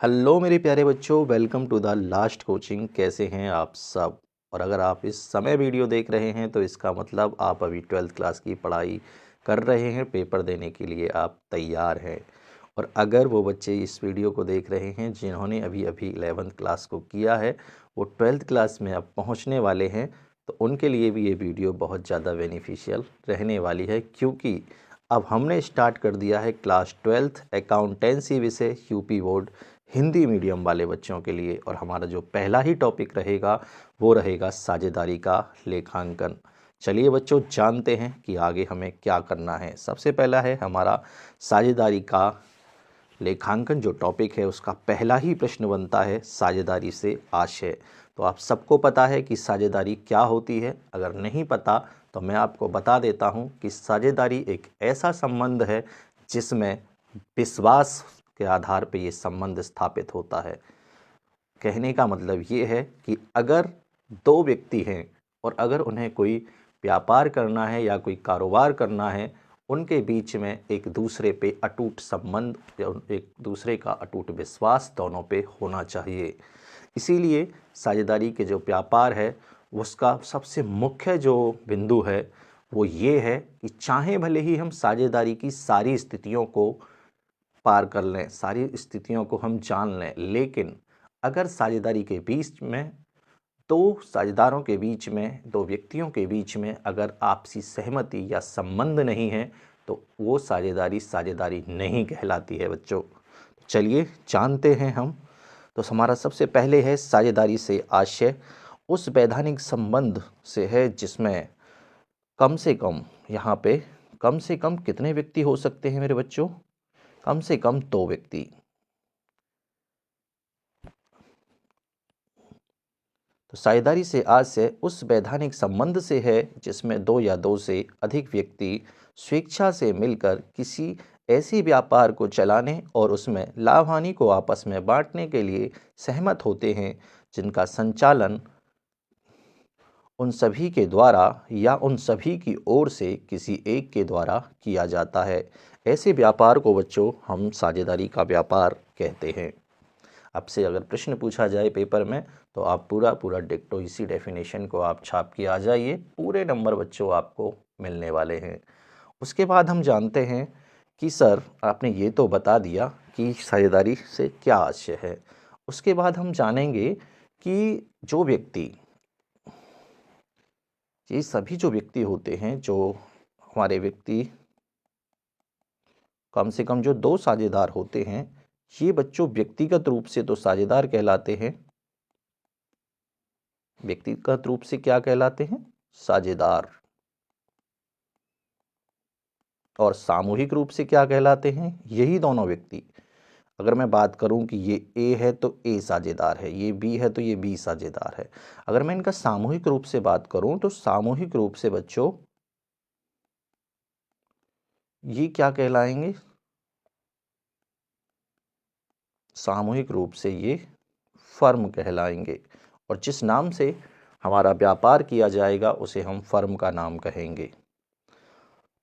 Hello मेरे प्यारे बच्चों, welcome to the last coaching. कैसे हैं आप सब? और अगर आप इस समय वीडियो देख रहे हैं तो इसका मतलब आप अभी 12th क्लास की पढ़ाई कर रहे हैं, पेपर देने के लिए आप तैयार हैं। और अगर वो बच्चे इस वीडियो को देख रहे हैं जिन्होंने अभी अभी 11th क्लास को किया है, वो 12th क्लास में अब पहुंचने वाले हैं, तो उनके लिए भी ये वीडियो बहुत ज़्यादा बेनिफिशियल रहने वाली है, क्योंकि अब हमने स्टार्ट कर दिया है क्लास 12th अकाउंटेंसी विषय यूपी बोर्ड हिंदी मीडियम वाले बच्चों के लिए। और हमारा जो पहला ही टॉपिक रहेगा वो रहेगा साझेदारी का लेखांकन। चलिए बच्चों, जानते हैं कि आगे हमें क्या करना है। सबसे पहला है हमारा साझेदारी का लेखांकन। जो टॉपिक है उसका पहला ही प्रश्न बनता है साझेदारी से आशय। तो आप सबको पता है कि साझेदारी क्या होती है। अगर नहीं पता तो मैं आपको बता देता हूं कि साझेदारी एक ऐसा संबंध है जिसमें विश्वास के आधार पर ये संबंध स्थापित होता है। कहने का मतलब ये है कि अगर दो व्यक्ति हैं और अगर उन्हें कोई व्यापार करना है या कोई कारोबार करना है, उनके बीच में एक दूसरे पे अटूट संबंध या एक दूसरे का अटूट विश्वास दोनों पे होना चाहिए। इसीलिए साझेदारी के जो व्यापार है उसका सबसे मुख्य जो बिंदु है वो ये है कि चाहे भले ही हम साझेदारी की सारी स्थितियों को पार कर लें, सारी स्थितियों को हम जान लें, लेकिन अगर साझेदारी के बीच में दो साझेदारों के बीच में, दो व्यक्तियों के बीच में अगर आपसी सहमति या संबंध नहीं है तो वो साझेदारी साझेदारी नहीं कहलाती है बच्चों। चलिए जानते हैं हम। तो हमारा सबसे पहले है साझेदारी से आशय उस वैधानिक संबंध से है जिसमें कम से कम, यहाँ पे कम से कम कितने व्यक्ति हो सकते हैं मेरे बच्चों? कम से कम दो व्यक्ति। तो साझेदारी से आशय उस वैधानिक संबंध से है जिसमें दो या दो से अधिक व्यक्ति स्वेच्छा से मिलकर किसी ऐसी व्यापार को चलाने और उसमें लाभ हानि को आपस में बांटने के लिए सहमत होते हैं, जिनका संचालन उन सभी के द्वारा या उन सभी की ओर से किसी एक के द्वारा किया जाता है। ऐसे व्यापार को बच्चों हम साझेदारी का व्यापार कहते हैं। आपसे अगर प्रश्न पूछा जाए पेपर में तो आप पूरा डिक्टो इसी डेफिनेशन को आप छाप के आ जाइए, पूरे नंबर बच्चों आपको मिलने वाले हैं। उसके बाद हम जानते हैं कि सर आपने ये तो बता दिया कि साझेदारी से क्या आशय है। उसके बाद हम जानेंगे कि जो व्यक्ति, ये सभी जो व्यक्ति होते हैं, जो हमारे व्यक्ति कम से कम जो दो साझेदार होते हैं, ये बच्चों व्यक्तिगत रूप से तो साझेदार कहलाते हैं। व्यक्तिगत रूप से क्या कहलाते हैं? साझेदार। और सामूहिक रूप से क्या कहलाते हैं? यही दोनों व्यक्ति। अगर मैं बात करूं कि ये ए है तो ए साझेदार है, ये बी है तो ये बी साझेदार है। अगर मैं इनका सामूहिक रूप से बात करूं तो सामूहिक रूप से बच्चों ये क्या कहलाएंगे? सामूहिक रूप से ये फर्म कहलाएंगे। और जिस नाम से हमारा व्यापार किया जाएगा उसे हम फर्म का नाम कहेंगे।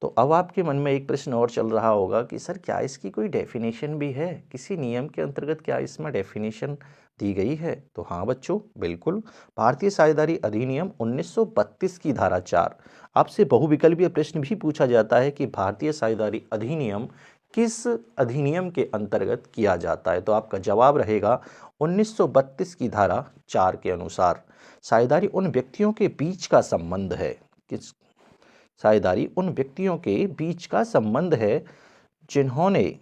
तो अब आपके मन में एक प्रश्न और चल रहा होगा कि सर क्या इसकी कोई डेफिनेशन भी है? किसी नियम के अंतर्गत क्या इसमें डेफिनेशन दी गई है? तो हाँ बच्चों, बिल्कुल। भारतीय साझेदारी अधिनियम 1932 की धारा 4। आपसे बहुविकल्पीय प्रश्न भी पूछा जाता है कि भारतीय साझेदारी अधिनियम किस अधिनियम के अंतर्गत किया जाता है, तो आपका जवाब रहेगा 1932 की धारा 4 के अनुसार। साझेदारी उन व्यक्तियों के बीच का संबंध है। किस साझेदारी उन व्यक्तियों के बीच का संबंध है जिन्होंने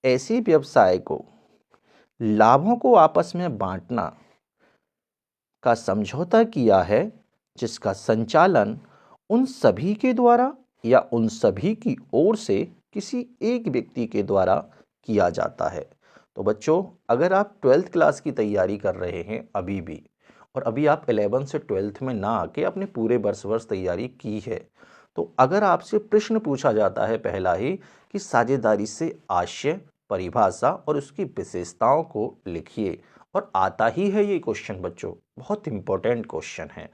ऐसे व्यवसाय को लाभों को आपस में बांटना का समझौता किया है जिसका संचालन उन सभी के द्वारा या उन सभी की ओर से किसी एक व्यक्ति के द्वारा किया जाता है। तो बच्चों, अगर आप 12th क्लास की तैयारी कर रहे हैं अभी भी, और अभी आप 11th से 12th में ना आके अपने पूरे वर्ष तैयारी की है, तो अगर आपसे प्रश्न पूछा जाता है पहला ही कि साझेदारी से आशय, परिभाषा और उसकी विशेषताओं को लिखिए, और आता ही है ये क्वेश्चन बच्चों, बहुत इंपॉर्टेंट क्वेश्चन है,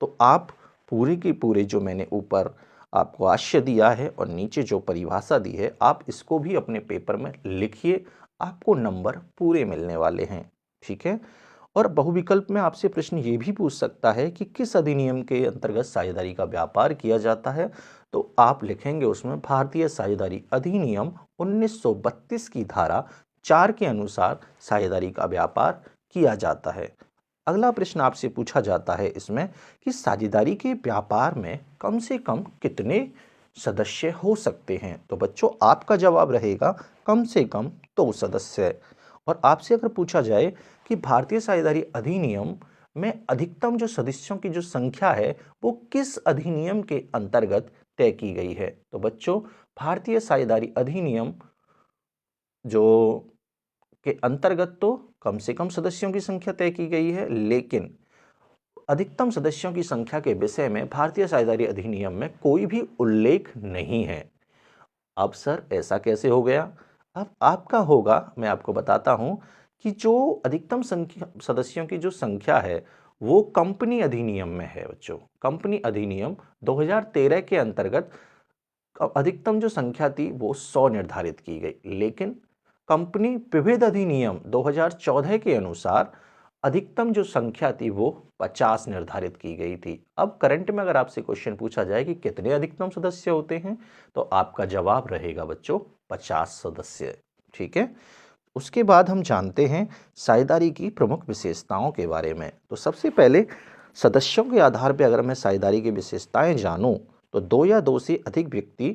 तो आप पूरे के पूरे जो मैंने ऊपर आपको आशय दिया है और नीचे जो परिभाषा दी है, आप इसको भी अपने पेपर में लिखिए। आपको नंबर पूरे मिलने वाले हैं। ठीक है। और बहुविकल्प में आपसे प्रश्न ये भी पूछ सकता है कि किस अधिनियम के अंतर्गत साझेदारी का व्यापार किया जाता है, तो आप लिखेंगे उसमें भारतीय साझेदारी अधिनियम 1932 की धारा 4 के अनुसार साझेदारी का व्यापार किया जाता है। अगला प्रश्न आपसे पूछा जाता है इसमें कि साझेदारी के व्यापार में कम से कम कितने सदस्य हो सकते हैं, तो बच्चों आपका जवाब रहेगा कम से कम 2 सदस्य। और आपसे अगर पूछा जाए कि भारतीय साझेदारी अधिनियम में अधिकतम जो सदस्यों की जो संख्या है वो किस अधिनियम के अंतर्गत तय की गई है, तो बच्चों भारतीय साझेदारी अधिनियम जो के अंतर्गत तो कम से कम सदस्यों की संख्या तय की गई है, लेकिन अधिकतम सदस्यों की संख्या के विषय में भारतीय साझेदारी अधिनियम में कोई भी उल्लेख नहीं है। अब सर ऐसा कैसे हो गया? अब आपका होगा, मैं आपको बताता हूं कि जो अधिकतम संख्या सदस्यों की जो संख्या है वो कंपनी अधिनियम में है बच्चों। कंपनी अधिनियम 2013 के अंतर्गत अधिकतम जो संख्या थी वो 100 निर्धारित की गई, लेकिन कंपनी विभेद अधिनियम 2014 के अनुसार अधिकतम जो संख्या थी वो 50 निर्धारित की गई थी। अब करंट में अगर आपसे क्वेश्चन पूछा जाए कि कितने अधिकतम सदस्य होते हैं, तो आपका जवाब रहेगा बच्चों 50 सदस्य। ठीक है। उसके बाद हम जानते हैं साझेदारी की प्रमुख विशेषताओं के बारे में। तो सबसे पहले सदस्यों के आधार पर अगर मैं साझेदारी की विशेषताएं जानूं, तो 2 या 2 से अधिक व्यक्ति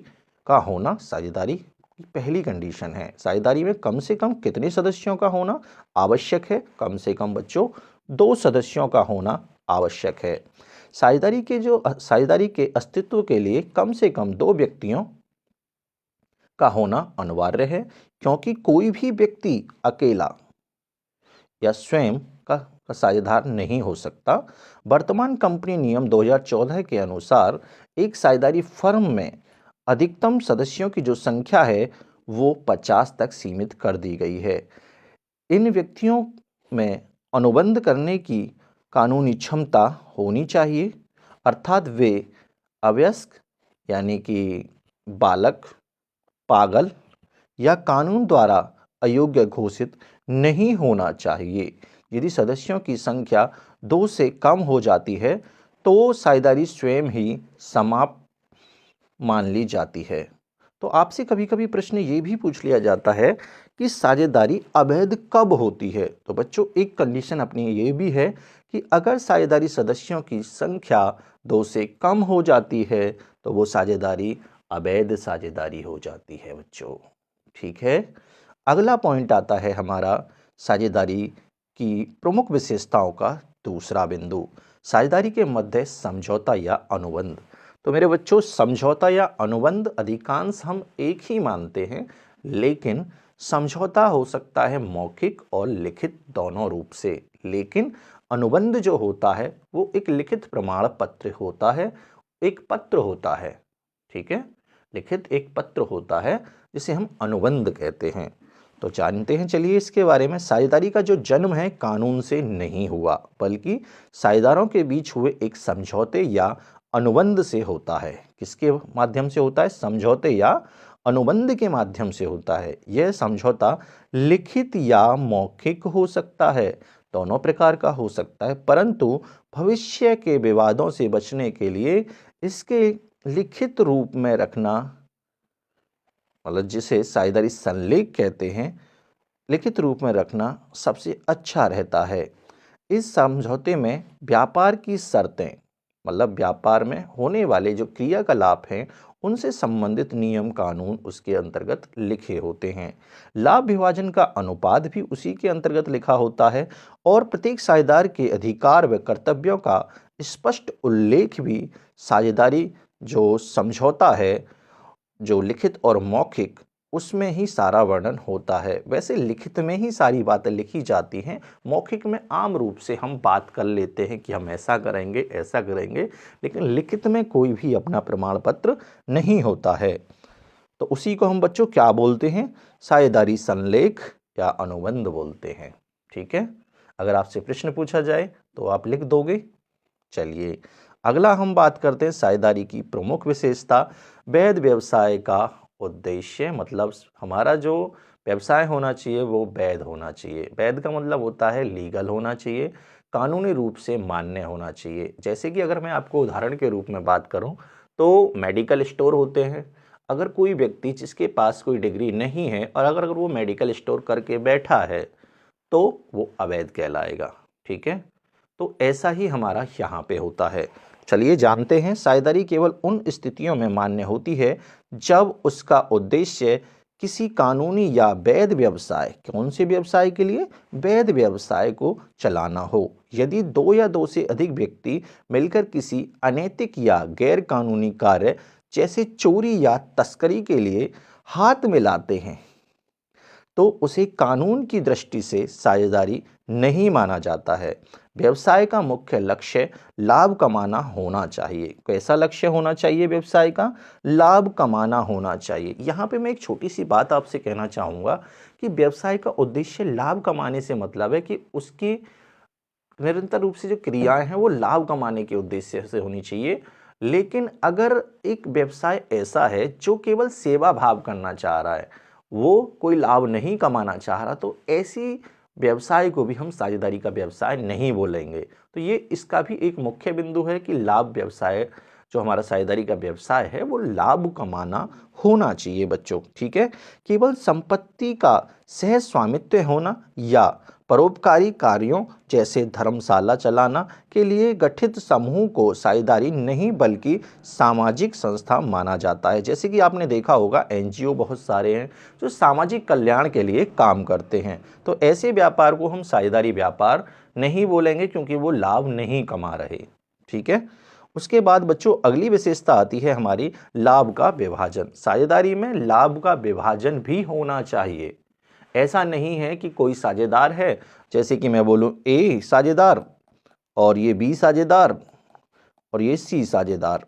का होना साझेदारी की पहली कंडीशन है। साझेदारी में कम से कम कितने सदस्यों का होना आवश्यक है? कम से कम बच्चों 2 सदस्यों का होना आवश्यक है। साझेदारी के अस्तित्व के लिए कम से कम 2 व्यक्तियों का होना अनिवार्य है, क्योंकि कोई भी व्यक्ति अकेला या स्वयं का साझेदार नहीं हो सकता। वर्तमान कंपनी नियम 2014 के अनुसार एक साझेदारी फर्म में अधिकतम सदस्यों की जो संख्या है वो 50 तक सीमित कर दी गई है। इन व्यक्तियों में अनुबंध करने की कानूनी क्षमता होनी चाहिए, अर्थात वे अवयस्क यानी कि बालक, पागल या कानून द्वारा अयोग्य घोषित नहीं होना चाहिए। यदि सदस्यों की संख्या 2 से कम हो जाती है तो साझेदारी स्वयं ही समाप्त मान ली जाती है। तो आपसे कभी कभी प्रश्न ये भी पूछ लिया जाता है कि साझेदारी अवैध कब होती है, तो बच्चों एक कंडीशन अपनी ये भी है कि अगर साझेदारी सदस्यों की संख्या 2 से कम हो जाती है तो वो साझेदारी अवैध साझेदारी हो जाती है बच्चों। ठीक है। अगला पॉइंट आता है हमारा साझेदारी की प्रमुख विशेषताओं का दूसरा बिंदु, साझेदारी के मध्य समझौता या अनुबंध। तो मेरे बच्चों समझौता या अनुबंध अधिकांश हम एक ही मानते हैं, लेकिन समझौता हो सकता है मौखिक और लिखित दोनों रूप से, लेकिन अनुबंध जो होता है वो एक लिखित प्रमाण पत्र होता है, एक पत्र होता है। ठीक है। लिखित एक पत्र होता है जिसे हम अनुबंध कहते हैं। तो जानते हैं चलिए इसके बारे में। साझेदारी का जो जन्म है कानून से नहीं हुआ, बल्कि साझेदारों के बीच हुए एक समझौते या अनुबंध से होता है। किसके माध्यम से होता है? समझौते या अनुबंध के माध्यम से होता है। यह समझौता लिखित या मौखिक हो सकता है, दोनों प्रकार का हो सकता है, परंतु भविष्य के विवादों से बचने के लिए इसके लिखित रूप में रखना, मतलब जिसे साझेदारी संलेख कहते हैं, लिखित रूप में रखना सबसे अच्छा रहता है। इस समझौते में व्यापार की शर्तें, मतलब व्यापार में होने वाले जो क्रियाकलाप हैं उनसे संबंधित नियम कानून उसके अंतर्गत लिखे होते हैं। लाभ विभाजन का अनुपात भी उसी के अंतर्गत लिखा होता है और प्रत्येक साझेदार के अधिकार व कर्तव्यों का स्पष्ट उल्लेख भी साझेदारी जो समझौता है, जो लिखित और मौखिक, उसमें ही सारा वर्णन होता है। वैसे लिखित में ही सारी बातें लिखी जाती हैं, मौखिक में आम रूप से हम बात कर लेते हैं कि हम ऐसा करेंगे ऐसा करेंगे, लेकिन लिखित में कोई भी अपना प्रमाण पत्र नहीं होता है। तो उसी को हम बच्चों क्या बोलते हैं? साझेदारी संलेख या अनुबंध बोलते हैं। ठीक है। अगर आपसे प्रश्न पूछा जाए तो आप लिख दोगे। चलिए अगला हम बात करते हैं साझेदारी की प्रमुख विशेषता, वैध व्यवसाय का उद्देश्य। मतलब हमारा जो व्यवसाय होना चाहिए वो वैध होना चाहिए। वैध का मतलब होता है लीगल होना चाहिए, कानूनी रूप से मान्य होना चाहिए। जैसे कि अगर मैं आपको उदाहरण के रूप में बात करूं तो मेडिकल स्टोर होते हैं। अगर कोई व्यक्ति जिसके पास कोई डिग्री नहीं है और अगर वो मेडिकल स्टोर करके बैठा है तो वो अवैध कहलाएगा। ठीक है, तो ऐसा ही हमारा यहाँ पे होता है। चलिए जानते हैं, साझेदारी केवल उन स्थितियों में मान्य होती है जब उसका उद्देश्य किसी कानूनी या वैध व्यवसाय, कौन से व्यवसाय के लिए, वैध व्यवसाय को चलाना हो। यदि दो या दो से अधिक व्यक्ति मिलकर किसी अनैतिक या गैर कानूनी कार्य जैसे चोरी या तस्करी के लिए हाथ मिलाते हैं तो उसे कानून की दृष्टि से साझेदारी नहीं माना जाता है। व्यवसाय का मुख्य लक्ष्य लाभ कमाना होना चाहिए। कैसा लक्ष्य होना चाहिए व्यवसाय का? लाभ कमाना होना चाहिए। यहाँ पे मैं एक छोटी सी बात आपसे कहना चाहूँगा कि व्यवसाय का उद्देश्य लाभ कमाने से मतलब है कि उसकी निरंतर रूप से जो क्रियाएं हैं वो लाभ कमाने के उद्देश्य से होनी चाहिए। लेकिन अगर एक व्यवसाय ऐसा है जो केवल सेवा भाव करना चाह रहा है, वो कोई लाभ नहीं कमाना चाह रहा, तो ऐसी व्यवसाय को भी हम साझेदारी का व्यवसाय नहीं बोलेंगे। तो ये इसका भी एक मुख्य बिंदु है कि लाभ व्यवसाय, जो हमारा साझेदारी का व्यवसाय है वो लाभ कमाना होना चाहिए बच्चों। ठीक है, केवल संपत्ति का सह स्वामित्व होना या परोपकारी कार्यों जैसे धर्मशाला चलाना के लिए गठित समूह को साझेदारी नहीं बल्कि सामाजिक संस्था माना जाता है। जैसे कि आपने देखा होगा एनजीओ बहुत सारे हैं जो सामाजिक कल्याण के लिए काम करते हैं, तो ऐसे व्यापार को हम साझेदारी व्यापार नहीं बोलेंगे क्योंकि वो लाभ नहीं कमा रहे। ठीक है, उसके बाद बच्चों अगली विशेषता आती है हमारी लाभ का विभाजन। साझेदारी में लाभ का विभाजन भी होना चाहिए। ऐसा नहीं है कि कोई साझेदार है, जैसे कि मैं बोलूं ए साझेदार और ये बी साझेदार और ये सी साझेदार।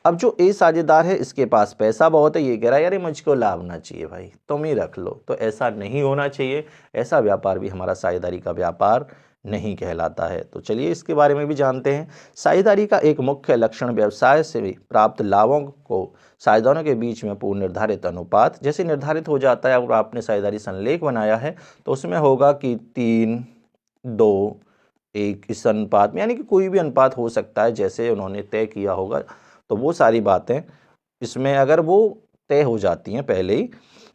अब जो ए साझेदार है इसके पास पैसा बहुत है, ये कह रहा है यार मुझको लाभ ना चाहिए भाई, तुम ही रख लो। तो ऐसा नहीं होना चाहिए। ऐसा व्यापार भी हमारा साझेदारी का व्यापार नहीं कहलाता है। तो चलिए इसके बारे में भी जानते हैं। साझेदारी का एक मुख्य लक्षण व्यवसाय से प्राप्त लाभों को साझेदारों के बीच में पूर्व निर्धारित अनुपात जैसे निर्धारित हो जाता है। अगर आपने साझेदारी संलेख बनाया है तो उसमें होगा कि 3:2:1 इस अनुपात में, यानी कि कोई भी अनुपात हो सकता है जैसे उन्होंने तय किया होगा। तो वो सारी बातें इसमें अगर वो तय हो जाती हैं पहले ही,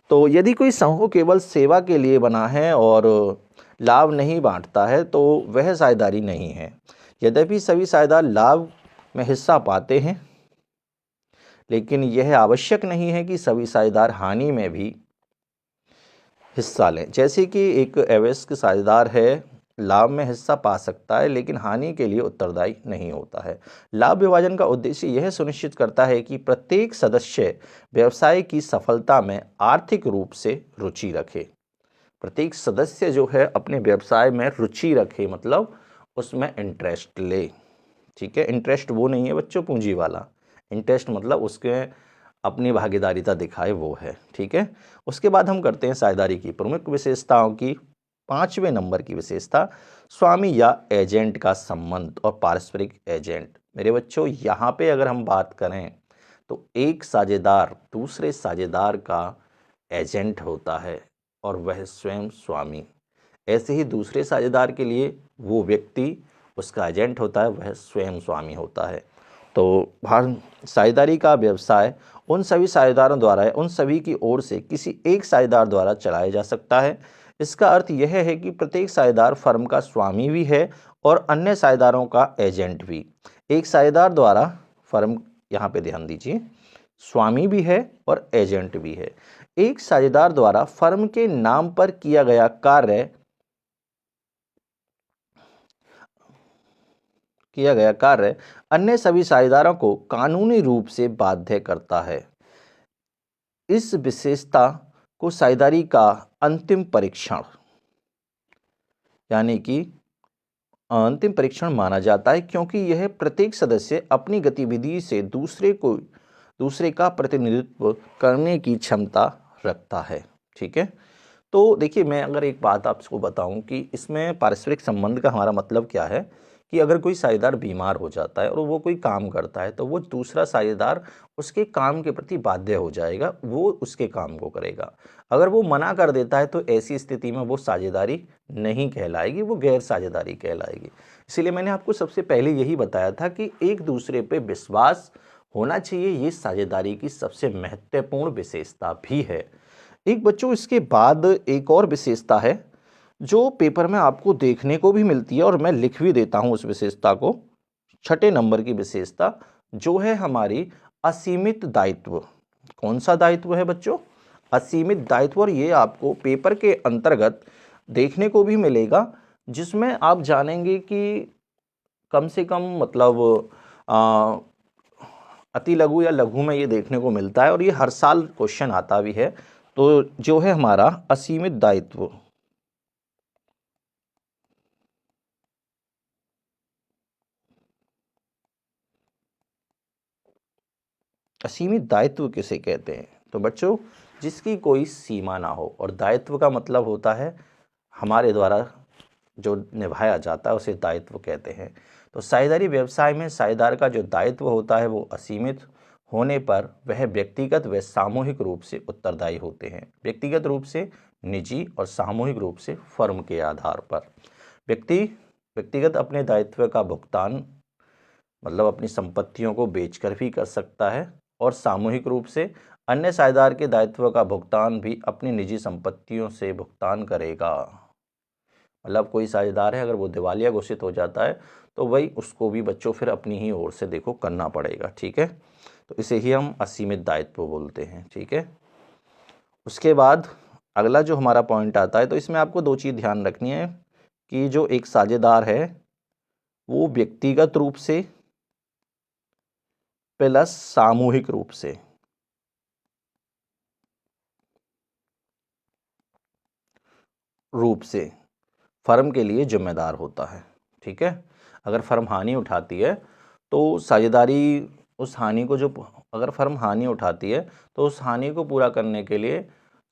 तो यदि कोई समूह केवल सेवा के लिए बना है और लाभ नहीं बांटता है तो वह साझेदारी नहीं है। यद्यपि सभी साझेदार लाभ में हिस्सा पाते हैं, लेकिन यह आवश्यक नहीं है कि सभी साझेदार हानि में भी हिस्सा लें। जैसे कि एक अवयस्क साझेदार है, लाभ में हिस्सा पा सकता है लेकिन हानि के लिए उत्तरदायी नहीं होता है। लाभ विभाजन का उद्देश्य यह सुनिश्चित करता है कि प्रत्येक सदस्य व्यवसाय की सफलता में आर्थिक रूप से रुचि रखे। प्रत्येक सदस्य जो है अपने व्यवसाय में रुचि रखे, मतलब उसमें इंटरेस्ट ले। ठीक है, इंटरेस्ट वो नहीं है बच्चों पूंजी वाला, इंटरेस्ट मतलब उसके अपनी भागीदारिता दिखाए वो है। ठीक है, उसके बाद हम करते हैं साझेदारी की प्रमुख विशेषताओं की 5वें नंबर की विशेषता, स्वामी या एजेंट का संबंध और पारस्परिक एजेंट। मेरे बच्चों यहाँ पे अगर हम बात करें तो एक साझेदार दूसरे साझेदार का एजेंट होता है और वह स्वयं स्वामी। ऐसे ही दूसरे साझेदार के लिए वो व्यक्ति उसका एजेंट होता है, वह स्वयं स्वामी होता है। तो साझेदारी का व्यवसाय उन सभी साझेदारों द्वारा उन सभी की ओर से किसी एक साझेदार द्वारा चलाया जा सकता है। इसका अर्थ यह है कि प्रत्येक साझेदार फर्म का स्वामी भी है और अन्य साझेदारों का एजेंट भी। एक साझेदार द्वारा फर्म, यहाँ पे ध्यान दीजिए, स्वामी भी है और एजेंट भी है। एक साझेदार द्वारा फर्म के नाम पर किया गया कार्य अन्य सभी साझेदारों को कानूनी रूप से बाध्य करता है। इस विशेषता को साझेदारी का अंतिम परीक्षण यानी कि अंतिम परीक्षण माना जाता है, क्योंकि यह प्रत्येक सदस्य अपनी गतिविधि से दूसरे का प्रतिनिधित्व करने की क्षमता रखता है। ठीक है, तो देखिए मैं अगर एक बात आपको बताऊं कि इसमें पारस्परिक संबंध का हमारा मतलब क्या है कि अगर कोई साझेदार बीमार हो जाता है और वो कोई काम करता है तो वो दूसरा साझेदार उसके काम के प्रति बाध्य हो जाएगा, वो उसके काम को करेगा। अगर वो मना कर देता है तो ऐसी स्थिति में वो साझेदारी नहीं कहलाएगी, वो गैर साझेदारी कहलाएगी। इसीलिए मैंने आपको सबसे पहले यही बताया था कि एक दूसरे पे विश्वास होना चाहिए, ये साझेदारी की सबसे महत्वपूर्ण विशेषता भी है। एक बच्चों इसके बाद एक और विशेषता है जो पेपर में आपको देखने को भी मिलती है और मैं लिख भी देता हूं उस विशेषता को। 6 नंबर की विशेषता जो है हमारी असीमित दायित्व। कौन सा दायित्व है बच्चों? असीमित दायित्व। और ये आपको पेपर के अंतर्गत देखने को भी मिलेगा, जिसमें आप जानेंगे कि कम से कम मतलब अति लघु या लघु में ये देखने को मिलता है और ये हर साल क्वेश्चन आता भी है। तो जो है हमारा असीमित दायित्व, असीमित दायित्व किसे कहते हैं? तो बच्चों जिसकी कोई सीमा ना हो, और दायित्व का मतलब होता है हमारे द्वारा जो निभाया जाता है उसे दायित्व कहते हैं। तो साझेदारी व्यवसाय में साझेदार का जो दायित्व होता है वो असीमित होने पर वह व्यक्तिगत व सामूहिक रूप से उत्तरदायी होते हैं। व्यक्तिगत रूप से निजी और सामूहिक रूप से फर्म के आधार पर। व्यक्तिगत अपने दायित्व का भुगतान मतलब अपनी संपत्तियों को बेचकर भी कर सकता है, और सामूहिक रूप से अन्य साझेदार के दायित्व का भुगतान भी अपनी निजी संपत्तियों से भुगतान करेगा। मतलब कोई साझेदार है, अगर वो दिवालिया घोषित हो जाता है तो वही उसको भी बच्चों फिर अपनी ही ओर से देखो करना पड़ेगा। ठीक है, तो इसे ही हम असीमित दायित्व बोलते हैं। ठीक है, उसके बाद अगला जो हमारा पॉइंट आता है, तो इसमें आपको 2 चीज़ ध्यान रखनी है कि जो एक साझेदार है वो व्यक्तिगत रूप से प्लस सामूहिक रूप से फर्म के लिए जिम्मेदार होता है। ठीक है, अगर फर्म हानि उठाती है तो साझेदारी उस हानि को अगर फर्म हानि उठाती है तो उस हानि को पूरा करने के लिए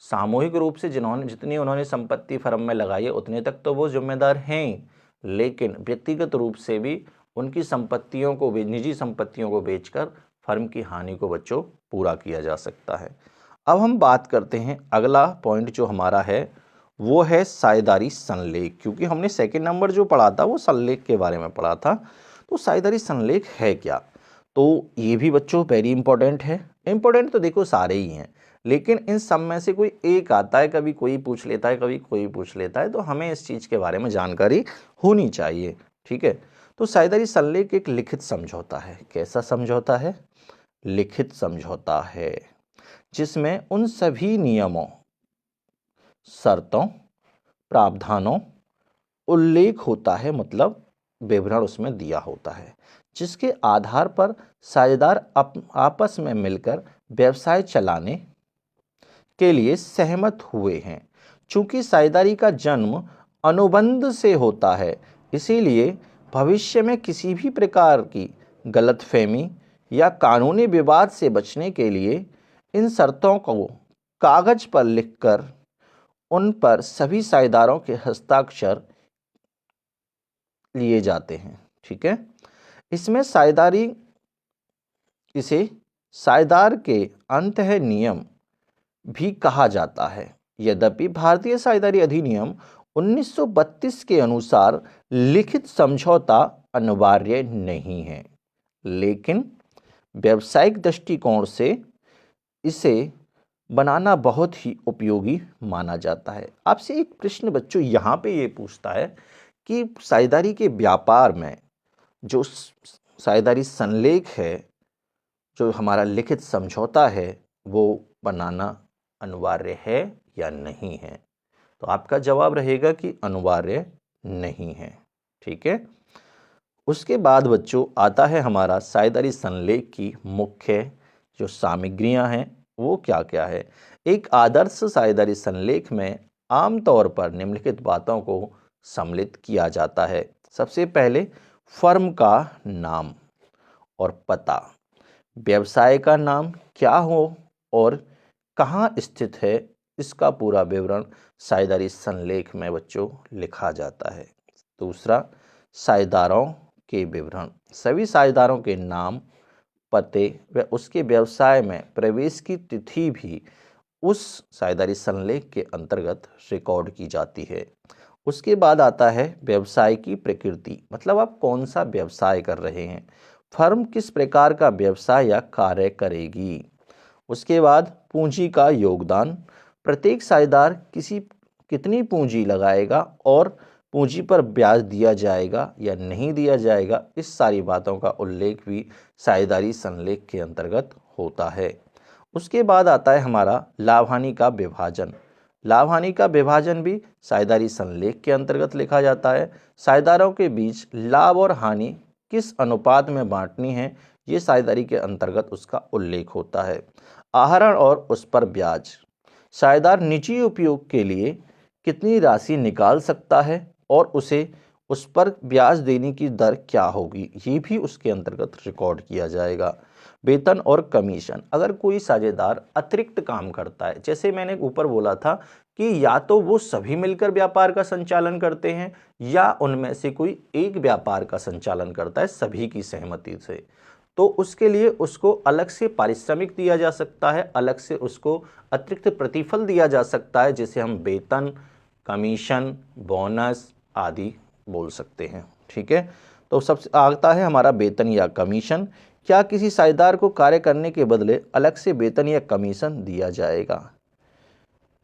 सामूहिक रूप से जितनी उन्होंने संपत्ति फर्म में लगाई है उतने तक तो वो जिम्मेदार हैं, लेकिन व्यक्तिगत रूप से भी उनकी संपत्तियों को निजी संपत्तियों को बेचकर फर्म की हानि को बच्चों पूरा किया जा सकता है। अब हम बात करते हैं अगला पॉइंट जो हमारा है वो है साझेदारी संलेख। क्योंकि हमने 2 नंबर जो पढ़ा था वो संलेख के बारे में पढ़ा था, तो साझेदारी संलेख है क्या? तो ये भी बच्चों वेरी इंपॉर्टेंट है। इंपॉर्टेंट तो देखो सारे ही हैं, लेकिन इन सब में से कोई एक आता है, कभी कोई पूछ लेता है कभी कोई पूछ लेता है, तो हमें इस चीज़ के बारे में जानकारी होनी चाहिए। ठीक है, तो साझेदारी संलेख एक लिखित समझौता है। कैसा समझौता है? लिखित समझौता है, जिसमें उन सभी नियमों, शर्तों, प्रावधानों उल्लेख होता है, मतलब विवरण उसमें दिया होता है, जिसके आधार पर साझेदार आपस में मिलकर व्यवसाय चलाने के लिए सहमत हुए हैं। चूंकि साझेदारी का जन्म अनुबंध से होता है, इसीलिए भविष्य में किसी भी प्रकार की गलतफहमी या कानूनी विवाद से बचने के लिए इन शर्तों को कागज पर लिखकर उन पर सभी साझेदारों के हस्ताक्षर लिए जाते हैं। ठीक है, इसमें इसे साझेदार के अंतः नियम भी कहा जाता है। यद्यपि भारतीय साझेदारी अधिनियम 1932 के अनुसार लिखित समझौता अनिवार्य नहीं है, लेकिन व्यावसायिक दृष्टिकोण से इसे बनाना बहुत ही उपयोगी माना जाता है। आपसे एक प्रश्न बच्चों यहाँ पे ये पूछता है कि साझेदारी के व्यापार में जो साझेदारी संलेख है, जो हमारा लिखित समझौता है, वो बनाना अनिवार्य है या नहीं है? तो आपका जवाब रहेगा कि अनिवार्य नहीं है। ठीक है, उसके बाद बच्चों आता है हमारा साझेदारी संलेख की मुख्य जो सामग्रियां हैं वो क्या क्या है। एक आदर्श साझेदारी संलेख में आमतौर पर निम्नलिखित बातों को सम्मिलित किया जाता है। सबसे पहले फर्म का नाम और पता, व्यवसाय का नाम क्या हो और कहाँ स्थित है, इसका पूरा विवरण साझेदारी संलेख में बच्चों लिखा जाता है। दूसरा, साझेदारों के विवरण, सभी साझेदारों के नाम, पते व उसके व्यवसाय में प्रवेश की तिथि भी उस साझेदारी संलेख के अंतर्गत रिकॉर्ड की जाती है। उसके बाद आता है व्यवसाय की प्रकृति, मतलब आप कौन सा व्यवसाय कर रहे हैं, फर्म किस प्रकार का व्यवसाय या कार्य करेगी। उसके बाद पूंजी का योगदान, प्रत्येक साझेदार कितनी पूंजी लगाएगा और पूंजी पर ब्याज दिया जाएगा या नहीं दिया जाएगा, इस सारी बातों का उल्लेख भी साझेदारी संलेख के अंतर्गत होता है। उसके बाद आता है हमारा लाभ हानि का विभाजन। लाभ हानि का विभाजन भी साझेदारी संलेख के अंतर्गत लिखा जाता है। साझेदारों के बीच लाभ और हानि किस अनुपात में बांटनी है, ये साझेदारी के अंतर्गत उसका उल्लेख होता है। आहरण और उस पर ब्याज, साझेदार निजी उपयोग के लिए कितनी राशि निकाल सकता है और उस पर ब्याज देने की दर क्या होगी, ये भी उसके अंतर्गत रिकॉर्ड किया जाएगा। वेतन और कमीशन, अगर कोई साझेदार अतिरिक्त काम करता है, जैसे मैंने ऊपर बोला था कि या तो वो सभी मिलकर व्यापार का संचालन करते हैं या उनमें से कोई एक व्यापार का संचालन करता है सभी की सहमति से, तो उसके लिए उसको अलग से पारिश्रमिक दिया जा सकता है, अलग से उसको अतिरिक्त प्रतिफल दिया जा सकता है, जिसे हम वेतन, कमीशन, बोनस आदि बोल सकते हैं। ठीक है, तो सबसे आता है हमारा वेतन या कमीशन। क्या किसी साझेदार को कार्य करने के बदले अलग से वेतन या कमीशन दिया जाएगा।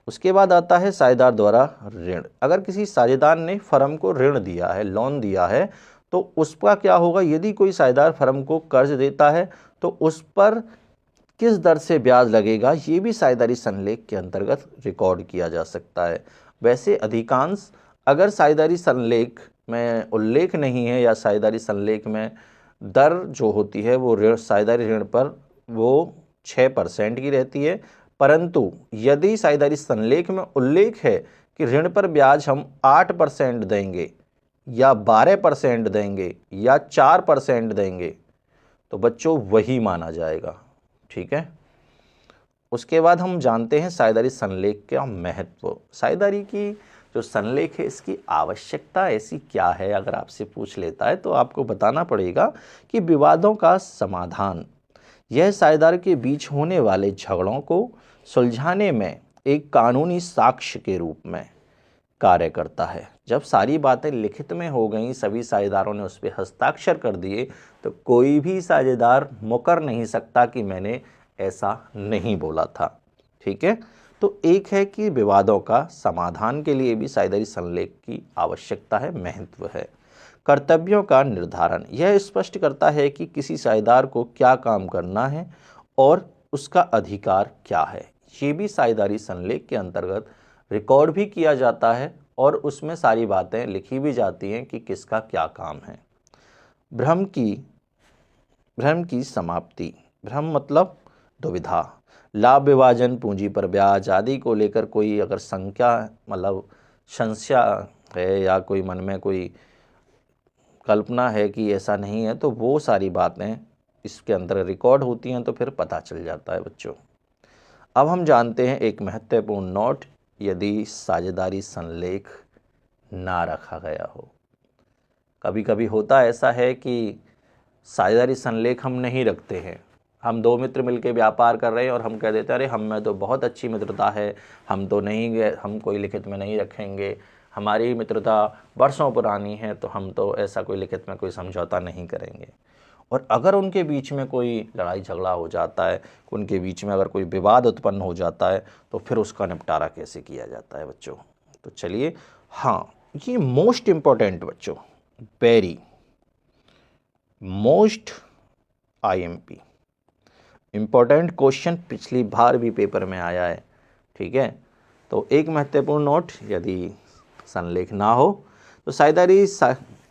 उसके बाद आता है साझेदार द्वारा ऋण। अगर किसी साझेदार ने फर्म को ऋण दिया है, लोन दिया है, तो उसका क्या होगा, यदि कोई साझेदार फर्म को कर्ज देता है तो उस पर किस दर से ब्याज लगेगा, ये भी साझेदारी संलेख के अंतर्गत रिकॉर्ड किया जा सकता है। वैसे अधिकांश अगर साझेदारी संलेख में उल्लेख नहीं है या साझेदारी संलेख में दर जो होती है वो ऋण, साझेदारी ऋण पर वो 6% की रहती है, परंतु यदि साझेदारी संलेख में उल्लेख है कि ऋण पर ब्याज हम 8% देंगे या 12% देंगे या 4% देंगे, तो बच्चों वही माना जाएगा। ठीक है, उसके बाद हम जानते हैं साझेदारी संलेख का महत्व। साझेदारी की जो संलेख है इसकी आवश्यकता ऐसी क्या है, अगर आपसे पूछ लेता है तो आपको बताना पड़ेगा कि विवादों का समाधान, यह साझेदार के बीच होने वाले झगड़ों को सुलझाने में एक कानूनी साक्ष्य के रूप में कार्य करता है। जब सारी बातें लिखित में हो गई, सभी साझेदारों ने उस पर हस्ताक्षर कर दिए, तो कोई भी साझेदार मुकर नहीं सकता कि मैंने ऐसा नहीं बोला था। ठीक है, तो एक है कि विवादों का समाधान के लिए भी साझेदारी संलेख की आवश्यकता है, महत्व है। कर्तव्यों का निर्धारण, यह स्पष्ट करता है कि किसी साझेदार को क्या काम करना है और उसका अधिकार क्या है। ये भी साझेदारी संलेख के अंतर्गत रिकॉर्ड भी किया जाता है और उसमें सारी बातें लिखी भी जाती हैं कि किसका क्या काम है। भ्रम की समाप्ति, भ्रम मतलब दुविधा, लाभ विभाजन, पूंजी पर ब्याज आदि को लेकर कोई अगर मतलब संशय है या कोई मन में कोई कल्पना है कि ऐसा नहीं है, तो वो सारी बातें इसके अंदर रिकॉर्ड होती हैं, तो फिर पता चल जाता है बच्चों। अब हम जानते हैं एक महत्वपूर्ण नोट, यदि साझेदारी संलेख ना रखा गया हो। कभी कभी होता ऐसा है कि साझेदारी संलेख हम नहीं रखते हैं, हम दो मित्र मिलकर व्यापार कर रहे हैं और हम कह देते हैं अरे हम में तो बहुत अच्छी मित्रता है, हम तो नहीं गए, हम कोई लिखित में नहीं रखेंगे, हमारी मित्रता वर्षों पुरानी है, तो हम तो ऐसा कोई लिखित में कोई समझौता नहीं करेंगे। और अगर उनके बीच में कोई लड़ाई झगड़ा हो जाता है, उनके बीच में अगर कोई विवाद उत्पन्न हो जाता है, तो फिर उसका निपटारा कैसे किया जाता है बच्चों। तो चलिए, हाँ, ये मोस्ट इम्पोर्टेंट बच्चों, very most IMP important question पिछली बार भी पेपर में आया है। ठीक है, तो एक महत्वपूर्ण नोट, यदि संलेख ना हो तो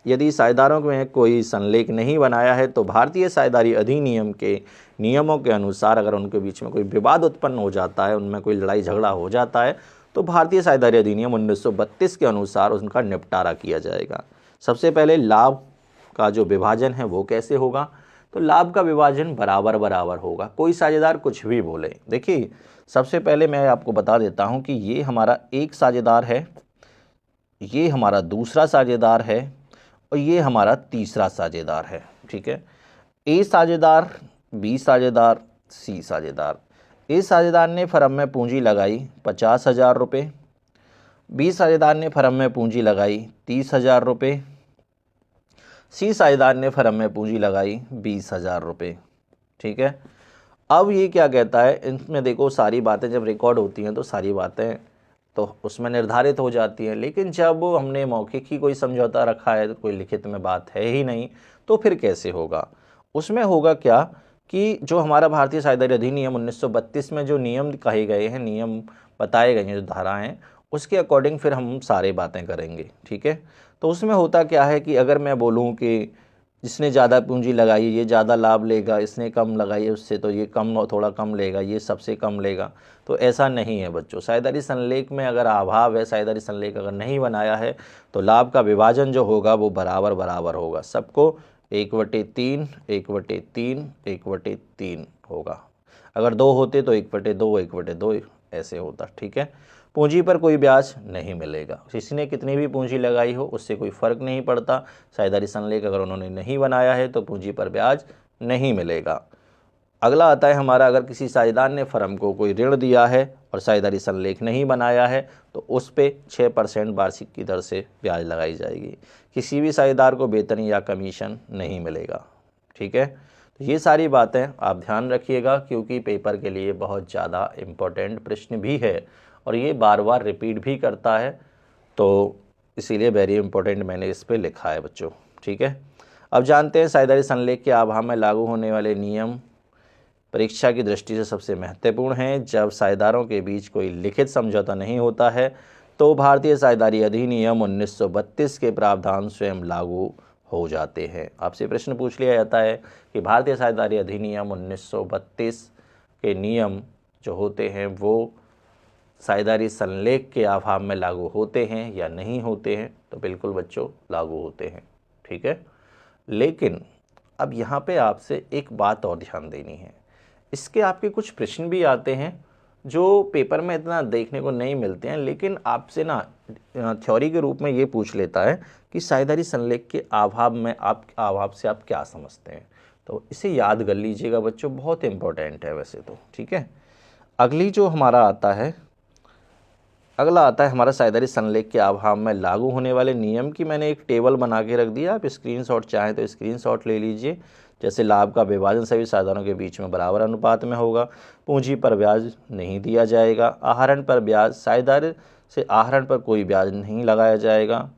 यदि साझेदारों में कोई संलेख नहीं बनाया है, तो भारतीय साझेदारी अधिनियम के नियमों के अनुसार अगर उनके बीच में कोई विवाद उत्पन्न हो जाता है, उनमें कोई लड़ाई झगड़ा हो जाता है, तो भारतीय साझेदारी अधिनियम 1932 के अनुसार उनका निपटारा किया जाएगा। सबसे पहले लाभ का जो विभाजन है वो कैसे होगा, तो लाभ का विभाजन बराबर बराबर होगा। कोई साझेदार कुछ भी बोले, देखिए सबसे पहले मैं आपको बता देता हूं कि ये हमारा एक साझेदार है, ये हमारा दूसरा साझेदार है, और ये हमारा तीसरा साझेदार है। ठीक है, ए साझेदार, बी साझेदार, सी साझेदार। ए साझेदार ने फर्म में पूंजी लगाई 50,000 रुपये, बी साझेदार ने फर्म में पूंजी लगाई 30,000 रुपये, सी साझेदार ने फर्म में पूंजी लगाई 20,000 रुपये। ठीक है, अब ये क्या कहता है, इसमें देखो सारी बातें जब रिकॉर्ड होती हैं तो सारी बातें तो उसमें निर्धारित हो जाती हैं, लेकिन जब हमने मौखिक ही कोई समझौता रखा है, कोई लिखित में बात है ही नहीं, तो फिर कैसे होगा। उसमें होगा क्या कि जो हमारा भारतीय साझेदारी अधिनियम 1932 में जो नियम कहे गए हैं, नियम बताए गए हैं, जो धाराएं, उसके अकॉर्डिंग फिर हम सारी बातें करेंगे। ठीक है, तो उसमें होता क्या है कि अगर मैं बोलूँ कि जिसने ज़्यादा पूंजी लगाई ये ज़्यादा लाभ लेगा, इसने कम लगाई उससे तो ये कम, थोड़ा कम लेगा, ये सबसे कम लेगा, तो ऐसा नहीं है बच्चों। साझेदारी संलेख में अगर अभाव है, साझेदारी संलेख अगर नहीं बनाया है, तो लाभ का विभाजन जो होगा वो बराबर बराबर होगा, सबको 1/3, 1/3, 1/3 होगा। अगर 2 होते तो 1/2, 1/2 ऐसे होता। ठीक है, पूंजी पर कोई ब्याज नहीं मिलेगा, किसी ने कितनी भी पूंजी लगाई हो उससे कोई फ़र्क नहीं पड़ता। साझेदारी संलेख अगर उन्होंने नहीं बनाया है तो पूंजी पर ब्याज नहीं मिलेगा। अगला आता है हमारा, अगर किसी साझेदार ने फर्म को कोई ऋण दिया है और साझेदारी संलेख नहीं बनाया है तो उस पे 6% वार्षिक की दर से ब्याज लगाई जाएगी। किसी भी साझेदार को वेतन या कमीशन नहीं मिलेगा। ठीक है, तो ये सारी बातें आप ध्यान रखिएगा, क्योंकि पेपर के लिए बहुत ज़्यादा इम्पोर्टेंट प्रश्न भी है और ये बार बार रिपीट भी करता है, तो इसीलिए वेरी इंपॉर्टेंट मैंने इस पे लिखा है बच्चों। ठीक है, अब जानते हैं साझेदारी संलेख के अभाव में लागू होने वाले नियम परीक्षा की दृष्टि से सबसे महत्वपूर्ण हैं। जब साझेदारों के बीच कोई लिखित समझौता नहीं होता है तो भारतीय साझेदारी अधिनियम 1932 के प्रावधान स्वयं लागू हो जाते हैं। आपसे प्रश्न पूछ लिया जाता है कि भारतीय साझेदारी अधिनियम 1932 के नियम जो होते हैं वो साझेदारी संलेख के अभाव में लागू होते हैं या नहीं होते हैं, तो बिल्कुल बच्चों लागू होते हैं। ठीक है, लेकिन अब यहाँ पे आपसे एक बात और ध्यान देनी है, इसके आपके कुछ प्रश्न भी आते हैं जो पेपर में इतना देखने को नहीं मिलते हैं, लेकिन आपसे ना थ्योरी के रूप में ये पूछ लेता है कि साझेदारी संलेख के अभाव से आप क्या समझते हैं, तो इसे याद कर लीजिएगा बच्चों, बहुत इंपॉर्टेंट है वैसे तो। ठीक है, अगला आता है हमारा साझेदारी संलेख के अभाव में लागू होने वाले नियम की मैंने एक टेबल बना के रख दिया, आप स्क्रीनशॉट चाहें तो स्क्रीनशॉट ले लीजिए। जैसे लाभ का विभाजन सभी साझेदारों के बीच में बराबर अनुपात में होगा, पूंजी पर ब्याज नहीं दिया जाएगा, आहरण पर ब्याज, साझेदार से आहरण पर कोई ब्याज नहीं लगाया जाएगा।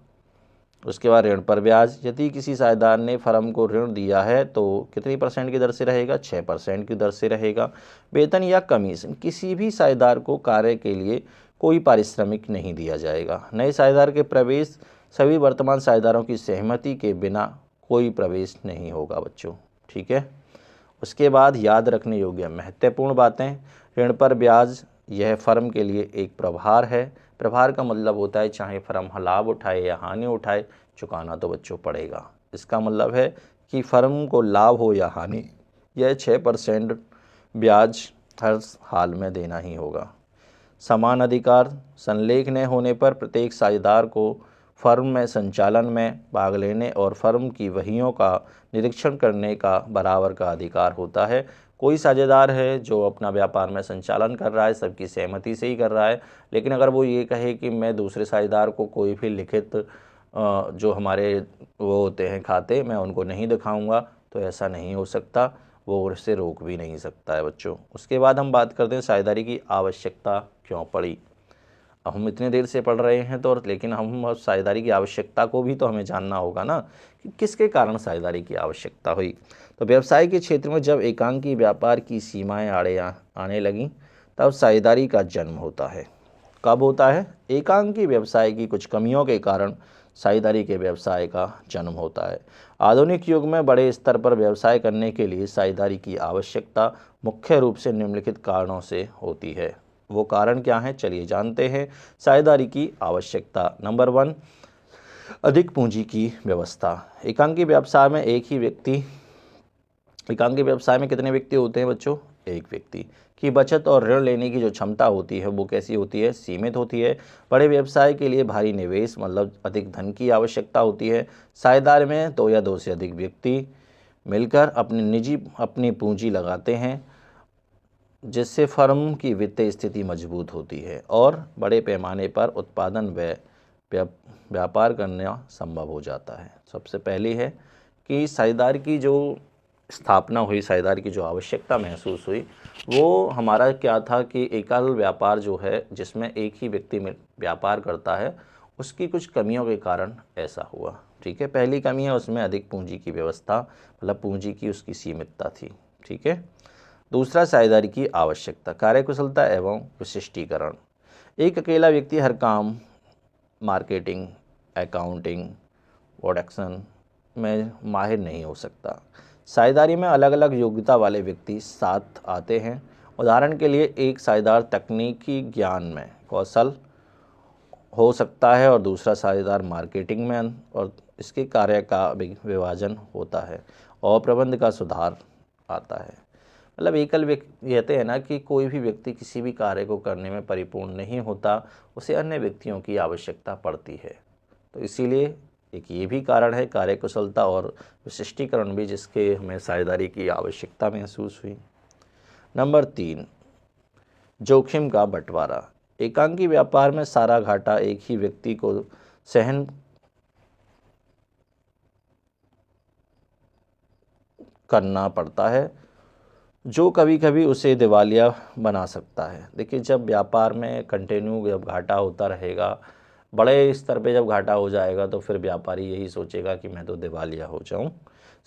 उसके बाद ऋण पर ब्याज, यदि किसी साझेदार ने फर्म को ऋण दिया है तो कितनी % की दर से रहेगा, 6% की दर से रहेगा। वेतन या कमीशन, किसी भी साझेदार को कार्य के लिए कोई पारिश्रमिक नहीं दिया जाएगा। नए साझेदार के प्रवेश, सभी वर्तमान साझेदारों की सहमति के बिना कोई प्रवेश नहीं होगा बच्चों। ठीक है, उसके बाद याद रखने योग्य महत्वपूर्ण बातें, ऋण पर ब्याज यह फर्म के लिए एक प्रभार है। प्रभार का मतलब होता है चाहे फर्म लाभ उठाए या हानि उठाए, चुकाना तो बच्चों पड़ेगा। इसका मतलब है कि फर्म को लाभ हो या हानि, यह 6% ब्याज हर हाल में देना ही होगा। समान अधिकार, संलेख न होने पर प्रत्येक साझेदार को फर्म में संचालन में भाग लेने और फर्म की वहीयों का निरीक्षण करने का बराबर का अधिकार होता है। कोई साझेदार है जो अपना व्यापार में संचालन कर रहा है, सबकी सहमति से ही कर रहा है, लेकिन अगर वो ये कहे कि मैं दूसरे साझेदार को कोई भी लिखित जो हमारे वो होते हैं खाते, मैं उनको नहीं दिखाऊंगा, तो ऐसा नहीं हो सकता, वो उससे रोक भी नहीं सकता है बच्चों। उसके बाद हम बात करते हैं साझेदारी की आवश्यकता क्यों पड़ी। अब हम इतने देर से पढ़ रहे हैं तो, लेकिन हम साझेदारी की आवश्यकता को भी तो हमें जानना होगा ना कि किसके कारण साझेदारी की आवश्यकता हुई। तो व्यवसाय के क्षेत्र में जब एकांकी व्यापार की सीमाएं आने लगीं तब साझेदारी का जन्म होता है। कब होता है? एकांकी व्यवसाय की कुछ कमियों के कारण साझेदारी के व्यवसाय का जन्म होता है। आधुनिक युग में बड़े स्तर पर व्यवसाय करने के लिए साझेदारी की आवश्यकता मुख्य रूप से निम्नलिखित कारणों से होती है। वो कारण क्या हैं, चलिए जानते हैं। साझेदारी की आवश्यकता, नंबर 1, अधिक पूंजी की व्यवस्था। एकांकी व्यवसाय में कितने व्यक्ति होते हैं बच्चों? एक व्यक्ति। की बचत और ऋण लेने की जो क्षमता होती है वो कैसी होती है, सीमित होती है। बड़े व्यवसाय के लिए भारी निवेश मतलब अधिक धन की आवश्यकता होती है। साझेदारी में 2 या 2 से अधिक व्यक्ति मिलकर अपनी पूंजी लगाते हैं, जिससे फर्म की वित्तीय स्थिति मजबूत होती है और बड़े पैमाने पर उत्पादन व व्यापार करना संभव हो जाता है। सबसे पहली है कि साझेदारी की जो स्थापना हुई, साझेदारी की जो आवश्यकता महसूस हुई, वो हमारा क्या था कि एकल व्यापार जो है जिसमें एक ही व्यक्ति में व्यापार करता है, उसकी कुछ कमियों के कारण ऐसा हुआ। ठीक है, पहली कमी है उसमें अधिक पूंजी की व्यवस्था, मतलब पूंजी की उसकी सीमितता थी। ठीक है। दूसरा, साझेदारी की आवश्यकता, कार्यकुशलता एवं विशिष्टीकरण। एक अकेला व्यक्ति हर काम, मार्केटिंग, अकाउंटिंग, प्रोडक्शन में माहिर नहीं हो सकता। साझेदारी में अलग अलग योग्यता वाले व्यक्ति साथ आते हैं। उदाहरण के लिए एक साझेदार तकनीकी ज्ञान में कौशल हो सकता है और दूसरा साझेदार मार्केटिंग में, और इसके कार्य का विभाजन होता है और प्रबंध का सुधार आता है। मतलब एकल व्यक्ति कहते हैं ना कि कोई भी व्यक्ति किसी भी कार्य को करने में परिपूर्ण नहीं होता, उसे अन्य व्यक्तियों की आवश्यकता पड़ती है। तो इसीलिए एक ये भी कारण है, कार्यकुशलता और विशिष्टीकरण भी, जिसके हमें साझेदारी की आवश्यकता महसूस हुई। नंबर 3, जोखिम का बंटवारा। एकांकी व्यापार में सारा घाटा एक ही व्यक्ति को सहन करना पड़ता है, जो कभी कभी उसे दिवालिया बना सकता है। देखिए, जब व्यापार में कंटिन्यू जब घाटा होता रहेगा, बड़े स्तर पे जब घाटा हो जाएगा, तो फिर व्यापारी यही सोचेगा कि मैं तो दिवालिया हो जाऊं।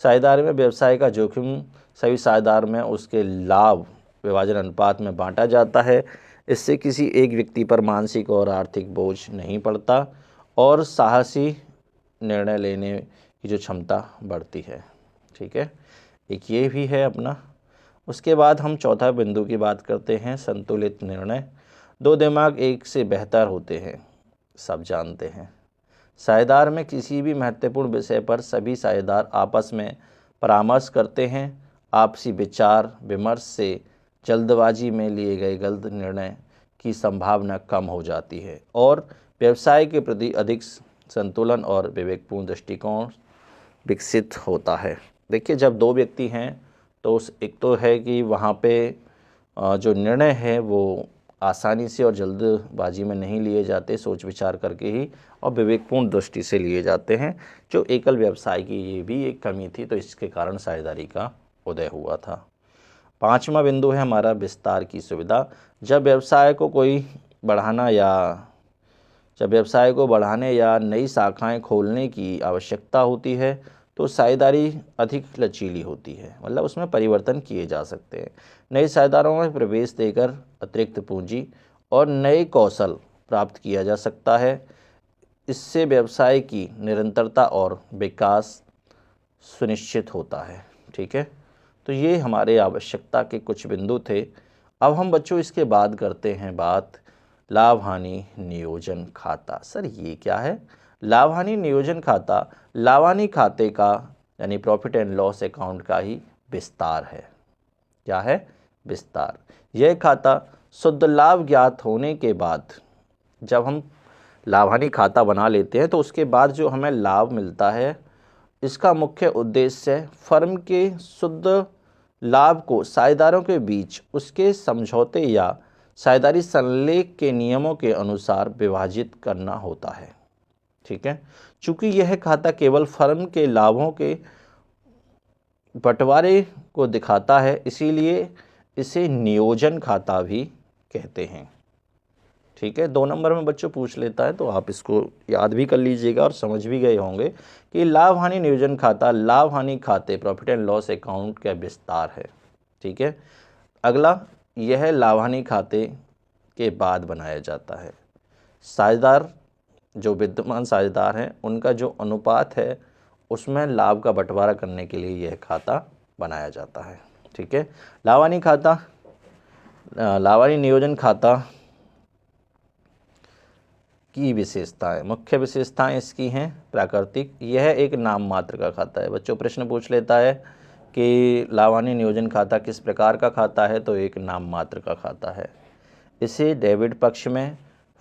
साझेदारी में व्यवसाय का जोखिम सभी साझेदार में उसके लाभ विभाजन अनुपात में बांटा जाता है। इससे किसी एक व्यक्ति पर मानसिक और आर्थिक बोझ नहीं पड़ता और साहसी निर्णय लेने की जो क्षमता बढ़ती है। ठीक है, एक ये भी है अपना। उसके बाद हम चौथा बिंदु की बात करते हैं, संतुलित निर्णय। 2 दिमाग एक से बेहतर होते हैं, सब जानते हैं। साझेदार में किसी भी महत्वपूर्ण विषय पर सभी साझेदार आपस में परामर्श करते हैं। आपसी विचार विमर्श से जल्दबाजी में लिए गए गलत निर्णय की संभावना कम हो जाती है और व्यवसाय के प्रति अधिक संतुलन और विवेकपूर्ण दृष्टिकोण विकसित होता है। देखिए, जब 2 व्यक्ति हैं तो एक तो है कि वहाँ पे जो निर्णय है वो आसानी से और जल्दबाजी में नहीं लिए जाते, सोच विचार करके ही और विवेकपूर्ण दृष्टि से लिए जाते हैं, जो एकल व्यवसाय की ये भी एक कमी थी। तो इसके कारण साझेदारी का उदय हुआ था। 5वां बिंदु है हमारा, विस्तार की सुविधा। जब व्यवसाय को बढ़ाने या नई शाखाएं खोलने की आवश्यकता होती है, तो साझेदारी अधिक लचीली होती है, मतलब उसमें परिवर्तन किए जा सकते हैं। नए साझेदारों में प्रवेश देकर अतिरिक्त पूंजी और नए कौशल प्राप्त किया जा सकता है। इससे व्यवसाय की निरंतरता और विकास सुनिश्चित होता है। ठीक है, तो ये हमारे आवश्यकता के कुछ बिंदु थे। अब हम बच्चों इसके बाद करते हैं बात लाभ हानि नियोजन खाता। सर ये क्या है? लाभ हानि नियोजन खाता लाभ हानि खाते का यानी प्रॉफिट एंड लॉस अकाउंट का ही विस्तार है। क्या है? विस्तार। यह खाता शुद्ध लाभ ज्ञात होने के बाद, जब हम लाभ हानि खाता बना लेते हैं तो उसके बाद जो हमें लाभ मिलता है, इसका मुख्य उद्देश्य फर्म के शुद्ध लाभ को साझेदारों के बीच उसके समझौते या साझेदारी संलेख के नियमों के अनुसार विभाजित करना होता है। ठीक है, चूंकि यह खाता केवल फर्म के लाभों के बंटवारे को दिखाता है, इसीलिए इसे नियोजन खाता भी कहते हैं। ठीक है, 2 नंबर में बच्चों पूछ लेता है, तो आप इसको याद भी कर लीजिएगा और समझ भी गए होंगे कि लाभ हानि नियोजन खाता लाभ हानि खाते प्रॉफिट एंड लॉस अकाउंट का विस्तार है। ठीक है, अगला यह लाभ हानि खाते के बाद बनाया जाता है। साझेदार जो विद्यमान साझेदार हैं, उनका जो अनुपात है उसमें लाभ का बंटवारा करने के लिए यह खाता बनाया जाता है। ठीक है, लाभ हानि खाता लाभ हानि नियोजन खाता की विशेषताएं, मुख्य विशेषताएं इसकी हैं। प्राकृतिक, यह एक नाम मात्र का खाता है। बच्चों प्रश्न पूछ लेता है कि लाभानी नियोजन खाता किस प्रकार का खाता है, तो एक नाम मात्र का खाता है। इसे डेबिट पक्ष में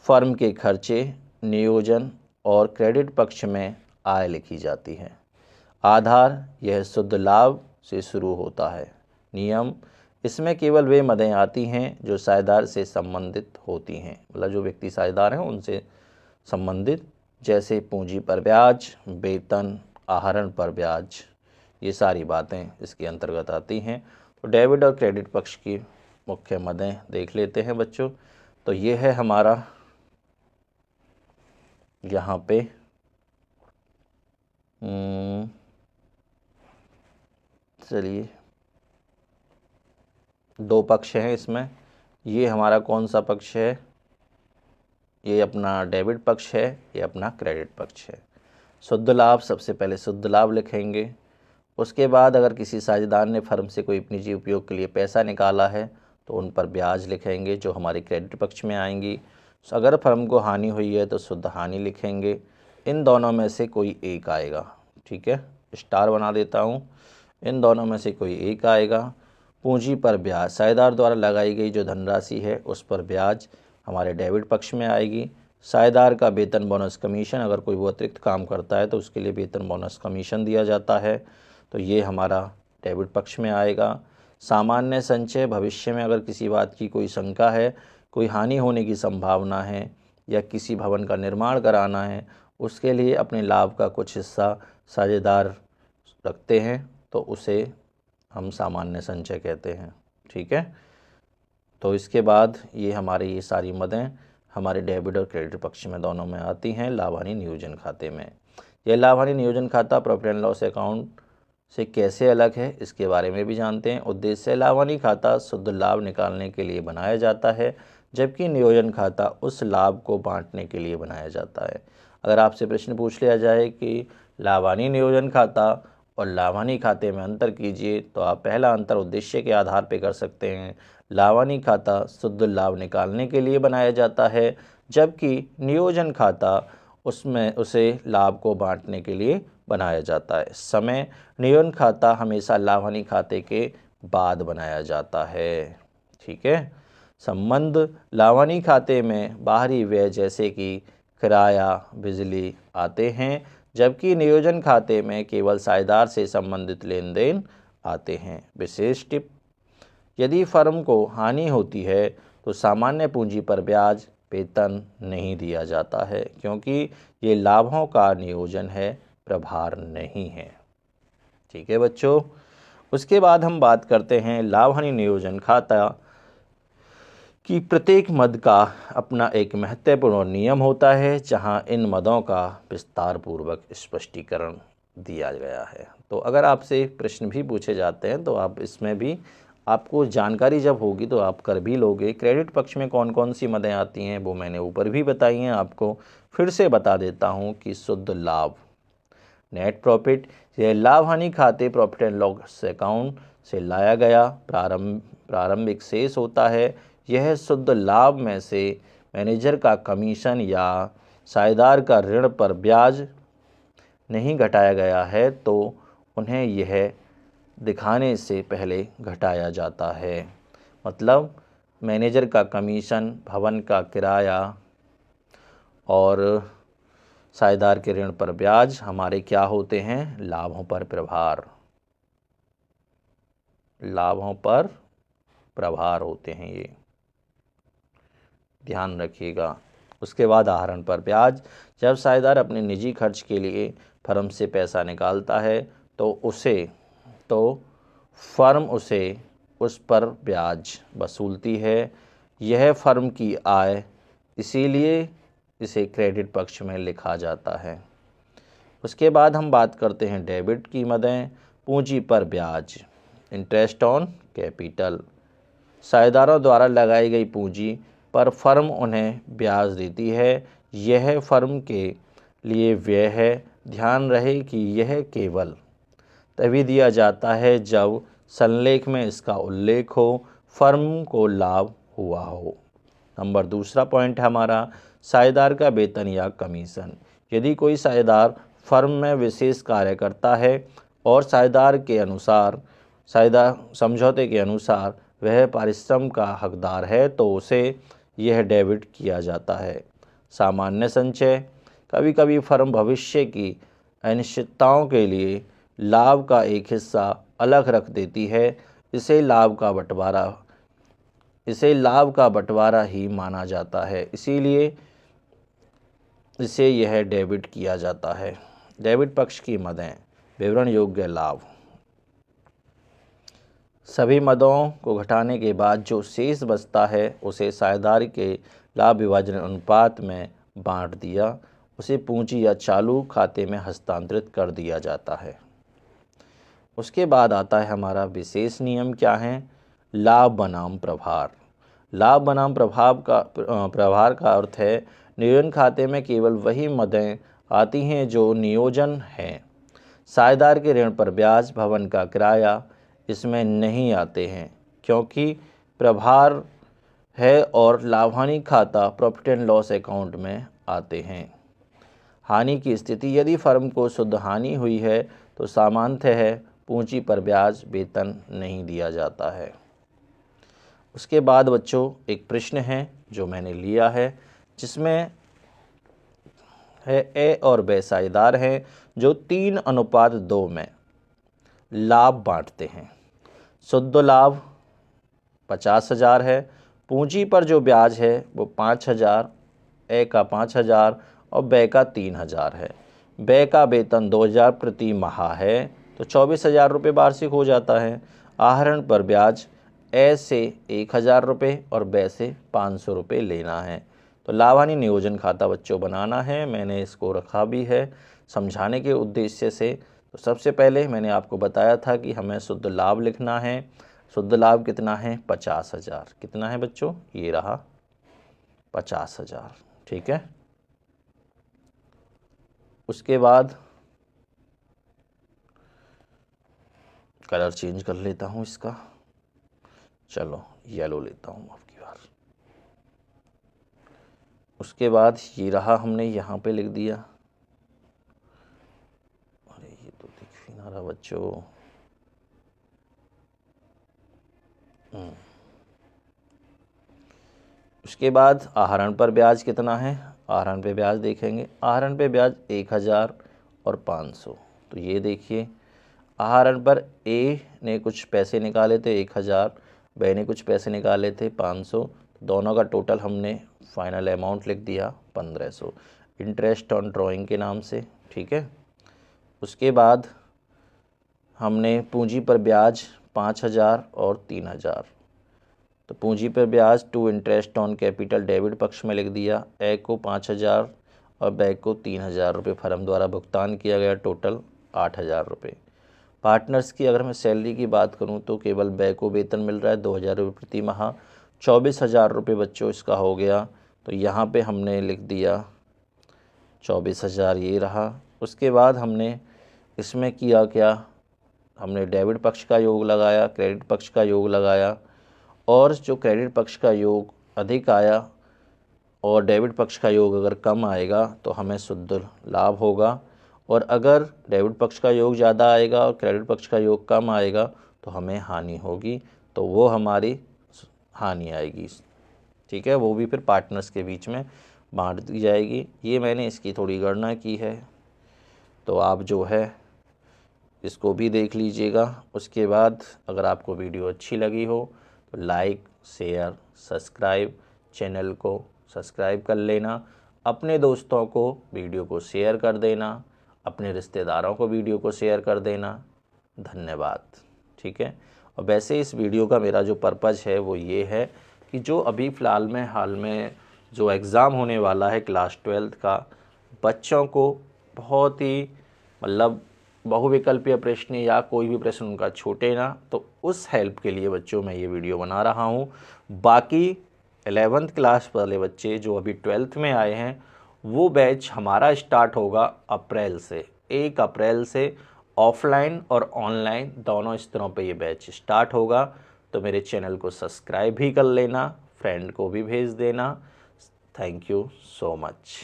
फर्म के खर्चे, नियोजन और क्रेडिट पक्ष में आय लिखी जाती है। आधार, यह शुद्ध लाभ से शुरू होता है। नियम, इसमें केवल वे मदें आती हैं जो साझेदार से संबंधित होती हैं, मतलब जो व्यक्ति साझेदार हैं उनसे संबंधित, जैसे पूंजी पर ब्याज, वेतन, आहरण पर ब्याज, ये सारी बातें इसके अंतर्गत आती हैं। तो डेबिट और क्रेडिट पक्ष की मुख्य मदें देख लेते हैं बच्चों। तो ये है हमारा यहाँ पे चलिए 2 पक्ष हैं इसमें। ये हमारा कौन सा पक्ष है, ये अपना डेबिट पक्ष है, ये अपना क्रेडिट पक्ष है। शुद्ध लाभ, सबसे पहले शुद्ध लाभ लिखेंगे। उसके बाद अगर किसी साझेदार ने फर्म से कोई निजी उपयोग के लिए पैसा निकाला है तो उन पर ब्याज लिखेंगे जो हमारे क्रेडिट पक्ष में आएंगी। अगर फर्म को हानि हुई है तो शुद्ध हानि लिखेंगे। इन दोनों में से कोई एक आएगा, ठीक है, स्टार बना देता हूँ। इन दोनों में से कोई एक आएगा। पूंजी पर ब्याज, साझेदार द्वारा लगाई गई जो धनराशि है उस पर ब्याज हमारे डेबिट पक्ष में आएगी। साझेदार का वेतन, बोनस, कमीशन, अगर कोई वो अतिरिक्त काम करता है तो उसके लिए वेतन, बोनस, कमीशन दिया जाता है, तो ये हमारा डेबिट पक्ष में आएगा। सामान्य संचय, भविष्य में अगर किसी बात की कोई शंका है, कोई हानि होने की संभावना है या किसी भवन का निर्माण कराना है, उसके लिए अपने लाभ का कुछ हिस्सा साझेदार रखते हैं तो उसे हम सामान्य संचय कहते हैं, ठीक है। तो इसके बाद ये हमारे ये सारी मदें हमारे डेबिट और क्रेडिट पक्ष में दोनों में आती हैं लाभानी नियोजन खाते में। यह लाभानी नियोजन खाता प्रॉफिट एंड लॉस अकाउंट से कैसे अलग है, इसके बारे में भी जानते हैं। उद्देश्य, लाभानी खाता शुद्ध लाभ निकालने के लिए बनाया जाता है, जबकि नियोजन खाता उस लाभ को बांटने के लिए बनाया जाता है। अगर आपसे प्रश्न पूछ लिया जाए कि लाभानी नियोजन खाता और लाभानी खाते में अंतर कीजिए, तो आप पहला अंतर उद्देश्य के आधार पर कर सकते हैं। लाभानी खाता शुद्ध लाभ निकालने के लिए बनाया जाता है, जबकि नियोजन खाता उसमें उसे लाभ को बांटने के लिए बनाया जाता है। समय, नियोजन खाता हमेशा लाभानी खाते के बाद बनाया जाता है, ठीक है। संबंध, लाभानी खाते में बाहरी व्यय जैसे कि किराया, बिजली आते हैं, जबकि नियोजन खाते में केवल साझेदार से संबंधित लेन देन आते हैं। विशेष टिप, यदि फर्म को हानि होती है तो सामान्य पूंजी पर ब्याज, वेतन नहीं दिया जाता है, क्योंकि ये लाभों का नियोजन है, प्रभार नहीं है, ठीक है बच्चों। उसके बाद हम बात करते हैं लाभानी नियोजन खाता कि प्रत्येक मद का अपना एक महत्वपूर्ण नियम होता है, जहां इन मदों का विस्तार पूर्वक स्पष्टीकरण दिया गया है। तो अगर आपसे प्रश्न भी पूछे जाते हैं तो आप इसमें भी आपको जानकारी जब होगी तो आप कर भी लोगे। क्रेडिट पक्ष में कौन कौन सी मदें आती हैं वो मैंने ऊपर भी बताई हैं, आपको फिर से बता देता हूं कि शुद्ध लाभ, नेट प्रॉफिट, यह लाभ हानि खाते प्रॉफिट एंड लॉस अकाउंट से लाया गया प्रारंभिक शेष होता है। यह शुद्ध लाभ में से मैनेजर का कमीशन या साझेदार का ऋण पर ब्याज नहीं घटाया गया है तो उन्हें यह दिखाने से पहले घटाया जाता है। मतलब मैनेजर का कमीशन, भवन का किराया और साझेदार के ऋण पर ब्याज हमारे क्या होते हैं, लाभों पर प्रभार, लाभों पर प्रभार होते हैं, ये ध्यान रखिएगा। उसके बाद आहरण पर ब्याज, जब साझेदार अपने निजी खर्च के लिए फर्म से पैसा निकालता है तो फर्म उसे उस पर ब्याज वसूलती है। यह फर्म की आय, इसीलिए इसे क्रेडिट पक्ष में लिखा जाता है। उसके बाद हम बात करते हैं डेबिट की मदें। पूंजी पर ब्याज, इंटरेस्ट ऑन कैपिटल, साझेदारों द्वारा लगाई गई पूंजी पर फर्म उन्हें ब्याज देती है। यह फर्म के लिए व्यय है। ध्यान रहे कि यह केवल तभी दिया जाता है जब संलेख में इसका उल्लेख हो, फर्म को लाभ हुआ हो। नंबर दूसरा पॉइंट है हमारा साझेदार का वेतन या कमीशन। यदि कोई साझेदार फर्म में विशेष कार्य करता है और साझेदार के अनुसार समझौते के अनुसार वह पारिश्रम का हकदार है तो उसे यह डेबिट किया जाता है। सामान्य संचय, कभी कभी फर्म भविष्य की अनिश्चितताओं के लिए लाभ का एक हिस्सा अलग रख देती है। इसे लाभ का बंटवारा ही माना जाता है, इसीलिए इसे यह डेबिट किया जाता है। डेबिट पक्ष की मदें, विवरण योग्य लाभ। सभी मदों को घटाने के बाद जो शेष बचता है उसे साझेदारी के लाभ विभाजन अनुपात में बांट दिया, उसे पूंजी या चालू खाते में हस्तांतरित कर दिया जाता है। उसके बाद आता है हमारा विशेष नियम। क्या है? लाभ बनाम प्रभार। लाभ बनाम प्रभार का अर्थ है नियोजन खाते में केवल वही मदें आती हैं जो नियोजन हैं। साझेदार के ऋण पर ब्याज, भवन का किराया इसमें नहीं आते हैं क्योंकि प्रभार है और लाभ हानि खाता प्रॉफिट एंड लॉस अकाउंट में आते हैं। हानि की स्थिति, यदि फर्म को शुद्ध हानि हुई है तो सामान्यतः पूंजी पर ब्याज, वेतन नहीं दिया जाता है। उसके बाद बच्चों एक प्रश्न है जो मैंने लिया है, जिसमें है ए और बी साझेदार हैं जो 3:2 में लाभ बांटते हैं। शुद्ध लाभ 50,000 है। पूंजी पर जो ब्याज है वो 5,000, ए का 5,000 और बे का 3,000 है। बे का वेतन 2,000 प्रति माह है तो 24,000 रुपये वार्षिक हो जाता है। आहरण पर ब्याज ए से 1,000 रुपये और बे से 500 रुपये लेना है। तो लाभ हानि नियोजन खाता बच्चों बनाना है। मैंने इसको रखा भी है समझाने के उद्देश्य से। तो सबसे पहले मैंने आपको बताया था कि हमें शुद्ध लाभ लिखना है। शुद्ध लाभ कितना है? 50,000। कितना है बच्चों? ये रहा 50,000। ठीक है। उसके बाद कलर चेंज कर लेता हूँ इसका। चलो येलो लेता हूँ आपकी बार। उसके बाद ये रहा, हमने यहाँ पे लिख दिया। अरे ये तो दिख ही ना रहा बच्चों। उसके बाद आहरण पर ब्याज कितना है? आहरण पे ब्याज देखेंगे। आहरण पे ब्याज 1,000 और 500। तो ये देखिए, आहरण पर ए ने कुछ पैसे निकाले थे 1,000, बे ने कुछ पैसे निकाले थे 500। दोनों का टोटल हमने फाइनल अमाउंट लिख दिया 1,500, इंटरेस्ट ऑन ड्राइंग के नाम से। ठीक है। उसके बाद हमने पूंजी पर ब्याज 5,000 और 3,000। तो पूंजी पर ब्याज to interest on capital debit पक्ष में लिख दिया। ए को 5,000 और बे को 3,000 रुपये फर्म द्वारा भुगतान किया गया, टोटल 8,000 रुपये। पार्टनर्स की अगर मैं सैलरी की बात करूं तो केवल बे को वेतन मिल रहा है 2,000 रुपये प्रति माह, 24,000 रुपये बच्चों इसका हो गया। तो यहाँ पे हमने लिख दिया 24,000, ये रहा। उसके बाद हमने इसमें किया क्या? हमने डेबिट पक्ष का योग लगाया, क्रेडिट पक्ष का योग लगाया, और जो क्रेडिट पक्ष का योग अधिक आया और डेबिट पक्ष का योग अगर कम आएगा तो हमें शुद्ध लाभ होगा, और अगर डेबिट पक्ष का योग ज़्यादा आएगा और क्रेडिट पक्ष का योग कम आएगा तो हमें हानि होगी, तो वो हमारी हानि आएगी। ठीक है। वो भी फिर पार्टनर्स के बीच में बांट दी जाएगी। ये मैंने इसकी थोड़ी गणना की है, तो आप जो है इसको भी देख लीजिएगा। उसके बाद अगर आपको वीडियो अच्छी लगी हो तो लाइक, शेयर, सब्सक्राइब, चैनल को सब्सक्राइब कर लेना। अपने दोस्तों को वीडियो को शेयर कर देना, अपने रिश्तेदारों को वीडियो को शेयर कर देना। धन्यवाद। ठीक है। और वैसे इस वीडियो का मेरा जो पर्पज़ है वो ये है कि जो अभी फ़िलहाल में हाल में जो एग्ज़ाम होने वाला है क्लास 12 का, बच्चों को बहुत ही मतलब बहुविकल्पीय प्रश्न या कोई भी प्रश्न उनका छूटे ना, तो उस हेल्प के लिए बच्चों मैं ये वीडियो बना रहा हूँ। बाकी 11th क्लास वाले बच्चे जो अभी 12th में आए हैं, वो बैच हमारा स्टार्ट होगा अप्रैल से, 1 अप्रैल से ऑफलाइन और ऑनलाइन दोनों स्तरों पे ये बैच स्टार्ट होगा। तो मेरे चैनल को सब्सक्राइब भी कर लेना, फ्रेंड को भी भेज देना। Thank you so much.